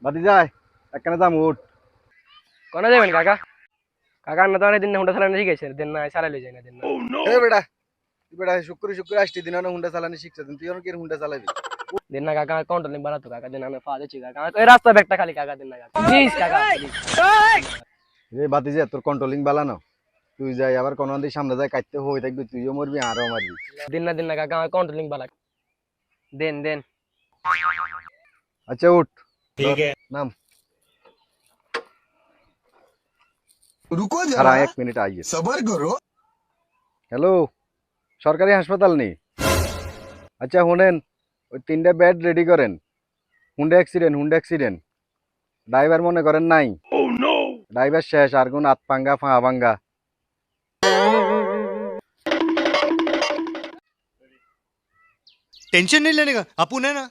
বাতি যায় একখানে যাম উঠ কোনা যাবেন কাকা কাকা না তো অনেক দিন হুন্ডা চালানো শিখেছে দিন না চালাই লই যায় না দিন না এ বেটা তুই বেটা শুক্র শুক্র আসছি দিন হুন্ডা চালানি শিখছে তুই কি হুন্ডা চালাবি দিন না কাকা কন্ট্রোলিং বাড়াতো কাকা দিন না ফাজে ছি কাকা এই রাস্তা ব্যাগটা খালি কাকা দিন না কাকা প্লিজ কাকা রে বাতি যে তোর কন্ট্রোলিং বালানো তুই যাই আবার কোন দিন সামনে যাই কাটতে হই থাকবি তুইও মরবি আরও মারবি দিন না কাকা কন্ট্রোলিং বালা দেন দেন আচ্ছা উঠ ঠিক আছে নাম रुको খারা जरा 1 মিনিট আইয়ে सबर करो হ্যালো সরকারি হাসপাতাল নি আচ্ছা শুনেন ওই 3টা বেড রেডি করেন হুন্ডা অ্যাক্সিডেন্ট ড্রাইভার মনে করেন নাই ড্রাইভার শেষ আর কোন হাত পাঙ্গা ফা ভাঙ্গা टेंशन नहीं लेने का अपन है ना